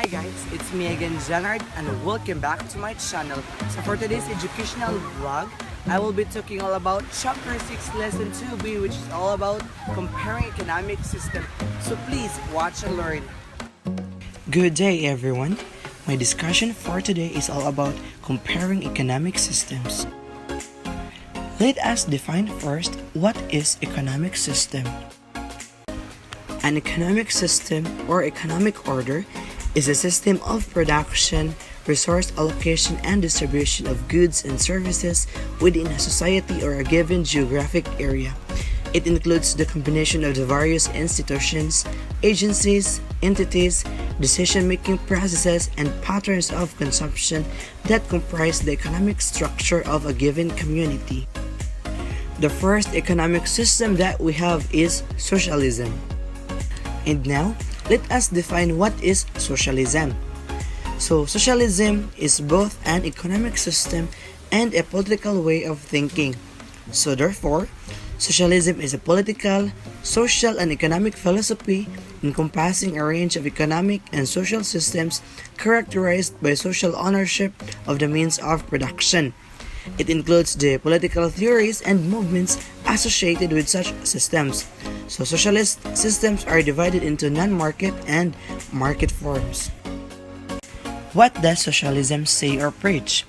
Hi guys, it's me again, Janard, and welcome back to my channel. So for today's educational vlog, I will be talking all about Chapter 6, Lesson 2B, which is all about comparing economic system. So please watch and learn. Good day everyone. My discussion for today is all about comparing economic systems. Let us define first what is economic system. An economic system or economic order is a system of production, resource allocation, and distribution of goods and services within a society or a given geographic area. It includes the combination of the various institutions, agencies, entities, decision-making processes, and patterns of consumption that comprise the economic structure of a given community. The first economic system that we have is socialism. And now, let us define what is socialism. So, socialism is both an economic system and a political way of thinking. So, therefore, socialism is a political, social, and economic philosophy encompassing a range of economic and social systems characterized by social ownership of the means of production. It includes the political theories and movements associated with such systems. So socialist systems are divided into non-market and market forms. What does socialism say or preach?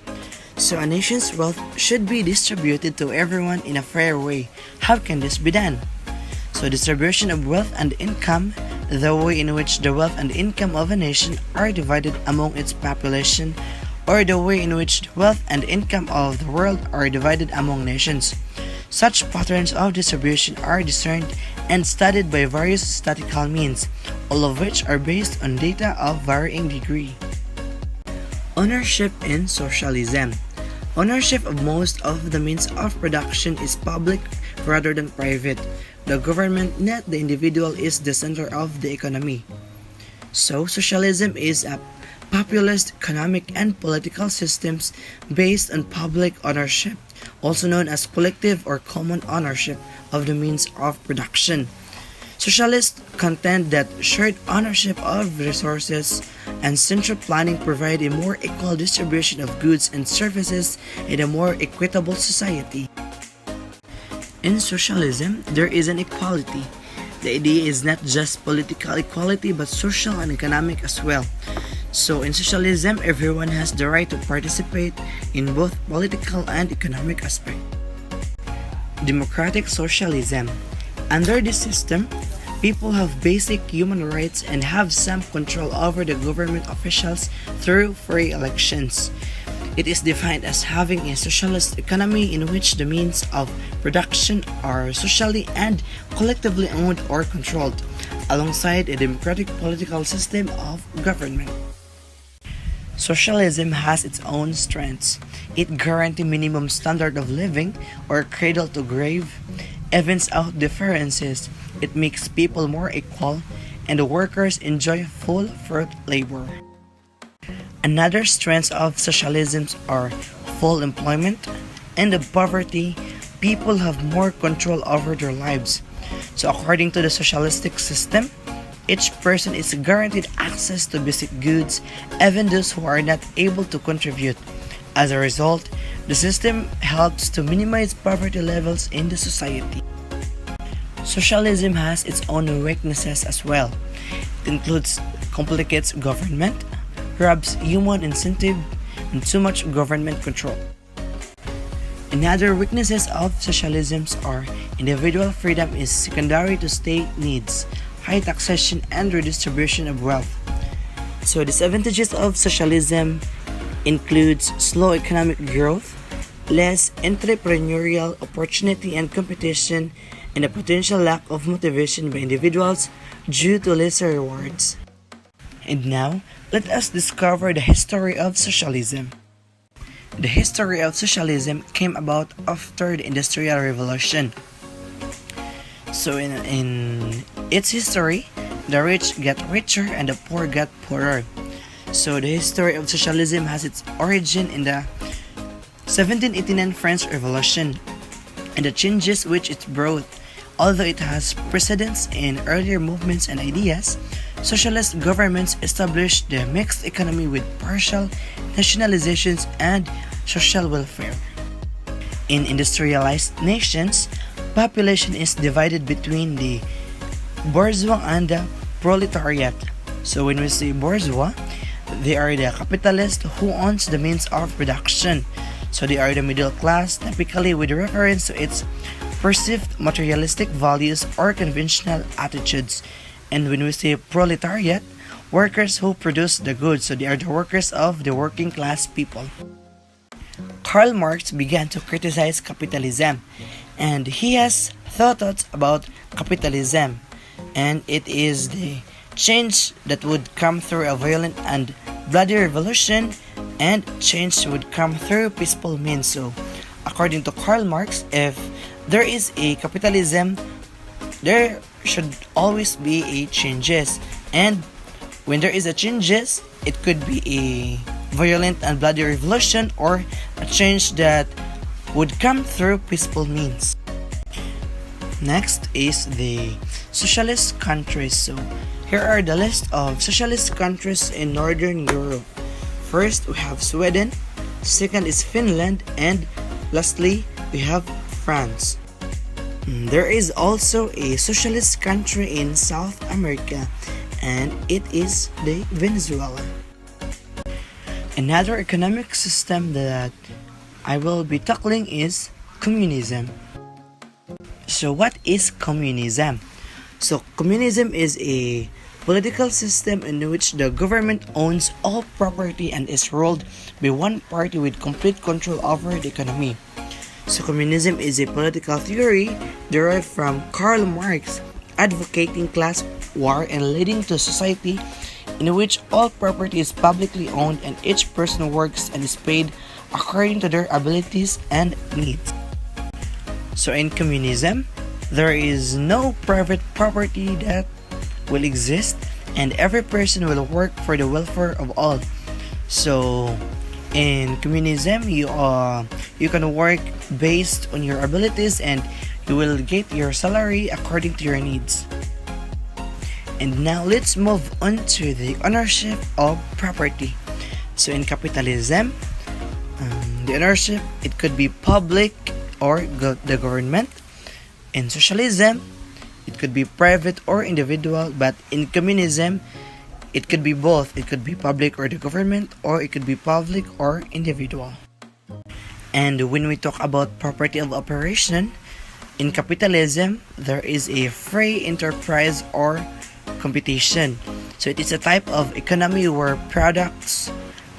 So a nation's wealth should be distributed to everyone in a fair way. How can this be done? So distribution of wealth and income, the way in which the wealth and income of a nation are divided among its population, or the way in which the wealth and income of the world are divided among nations. Such patterns of distribution are discerned and studied by various statistical means, all of which are based on data of varying degree. Ownership in socialism. Ownership of most of the means of production is public rather than private. The government, not the individual, is the center of the economy. So, socialism is a populist economic and political systems based on public ownership, also known as collective or common ownership of the means of production. Socialists contend that shared ownership of resources and central planning provide a more equal distribution of goods and services in a more equitable society. In socialism, there is an equality. The idea is not just political equality but social and economic as well. So in socialism, everyone has the right to participate in both political and economic aspects. Democratic socialism. Under this system, people have basic human rights and have some control over the government officials through free elections. It is defined as having a socialist economy in which the means of production are socially and collectively owned or controlled, alongside a democratic political system of government. Socialism has its own strengths. It guarantees minimum standard of living or cradle to grave, evens out differences, it makes people more equal, and the workers enjoy full fruit labor. Another strengths of socialism are full employment and the poverty. People have more control over their lives. So according to the socialistic system, each person is guaranteed access to basic goods, even those who are not able to contribute. As a result, the system helps to minimize poverty levels in the society. Socialism has its own weaknesses as well. It includes complicates government, robs human incentive, and too much government control. Another weaknesses of socialism are individual freedom is secondary to state needs, high taxation, and redistribution of wealth. So disadvantages of socialism includes slow economic growth, less entrepreneurial opportunity and competition, and a potential lack of motivation by individuals due to lesser rewards. And now, let us discover the history of socialism. The history of socialism came about after the Industrial Revolution. So in its history, the rich got richer and the poor got poorer. So the history of socialism has its origin in the 1789 French Revolution and the changes which it brought. Although it has precedents in earlier movements and ideas, socialist governments established the mixed economy with partial nationalizations and social welfare. In industrialized nations, population is divided between the bourgeois and the proletariat. So when we say bourgeois, they are the capitalist who owns the means of production. So they are the middle class, typically with reference to its perceived materialistic values or conventional attitudes. And when we say proletariat, workers who produce the goods, so they are the workers of the working class people. Karl Marx began to criticize capitalism, and he has thoughts about capitalism, and it is the change that would come through a violent and bloody revolution, and change would come through peaceful means. So, according to Karl Marx, if there is a capitalism, there should always be a changes, and when there is a changes, it could be a violent and bloody revolution or a change that would come through peaceful means. Next is the socialist countries. So here are the list of socialist countries in Northern Europe. First, we have Sweden. Second is Finland. And lastly, we have France. There is also a socialist country in South America, and it is the Venezuela. Another economic system that I will be tackling is communism. So what is communism? So communism is a political system in which the government owns all property and is ruled by one party with complete control over the economy. So communism is a political theory derived from Karl Marx, advocating class war and leading to a society in which all property is publicly owned and each person works and is paid according to their abilities and needs. So in communism, there is no private property that will exist, and every person will work for the welfare of all. So in communism, you can work based on your abilities, and you will get your salary according to your needs. And now let's move on to the ownership of property. So in capitalism, the ownership, it could be public or the government. In socialism, it could be private or individual, but in communism, it could be both. It could be public or the government, or it could be public or individual. And when we talk about property of operation, in capitalism, there is a free enterprise or competition. So it is a type of economy where products,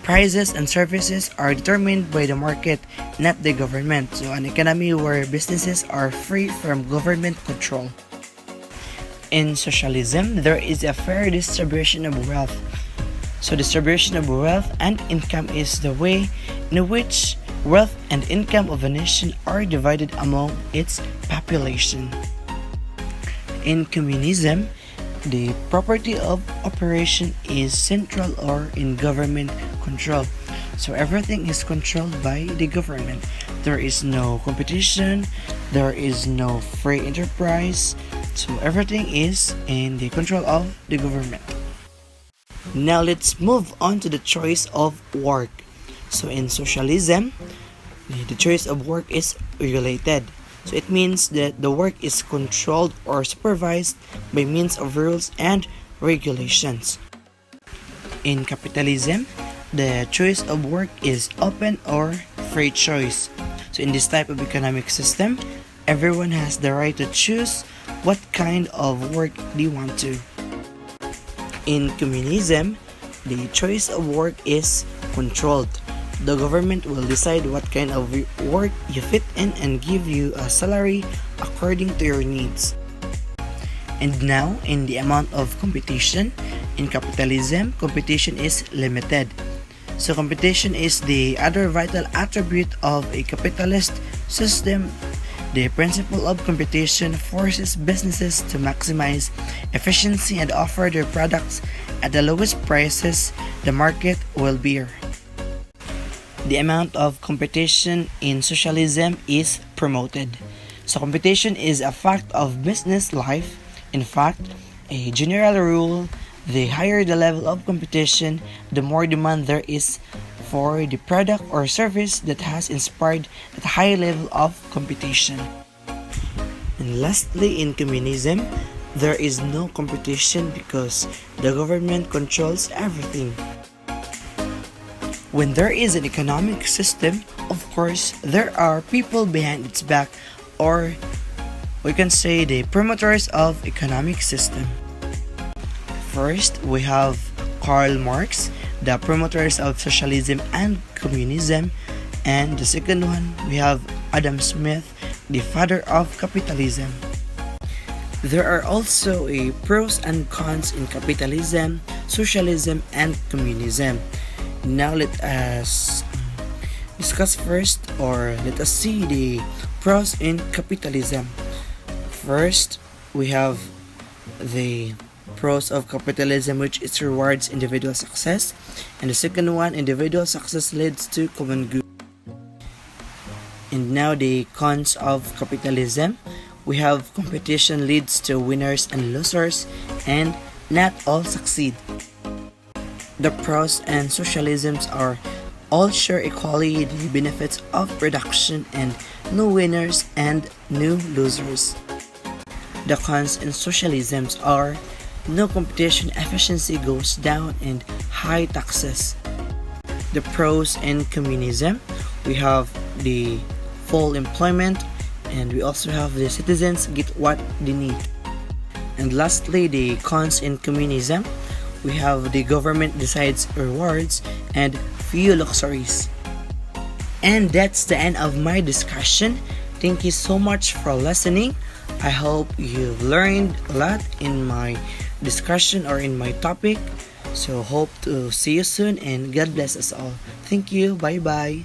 prices, and services are determined by the market, not the government. So an economy where businesses are free from government control. In socialism, there is a fair distribution of wealth. So distribution of wealth and income is the way in which wealth and income of a nation are divided among its population. In communism, the property of operation is central or in government control. So everything is controlled by the government. There is no competition, there is no free enterprise. So everything is in the control of the government. Now let's move on to the choice of work. So in socialism, the choice of work is regulated. So it means that the work is controlled or supervised by means of rules and regulations. In capitalism, the choice of work is open or free choice. So in this type of economic system, everyone has the right to choose what kind of work they want to. In communism, the choice of work is controlled. The government will decide what kind of work you fit in and give you a salary according to your needs. And now, in the amount of competition, in capitalism, competition is limited. So competition is the other vital attribute of a capitalist system. The principle of competition forces businesses to maximize efficiency and offer their products at the lowest prices the market will bear. The amount of competition in socialism is promoted. So competition is a fact of business life. In fact, a general rule The higher the level of competition, the more demand there is for the product or service that has inspired that high level of competition. And lastly, in communism, there is no competition because the government controls everything. When there is an economic system, of course, there are people behind its back, or we can say the promoters of economic system. First, we have Karl Marx, the promoters of socialism and communism, and the second one, we have Adam Smith, the father of capitalism. There are also a pros and cons in capitalism, socialism, and communism. Now let us discuss first, or let us see the pros in capitalism. First, we have the pros of capitalism, which it rewards individual success, and the second one, individual success leads to common good. And now the cons of capitalism. We have competition leads to winners and losers, and not all succeed. The pros and socialisms are all share equally the benefits of production, and no winners and no losers. The cons in socialisms are no competition, efficiency goes down, and high taxes. The pros in communism, we have the full employment, and we also have the citizens get what they need. And lastly, the cons in communism, we have the government decides rewards and few luxuries. And that's the end of my discussion. Thank you so much for listening. I hope you've learned a lot in my discussion or in my topic. So hope to see you soon, and God bless us all. Thank you. Bye bye.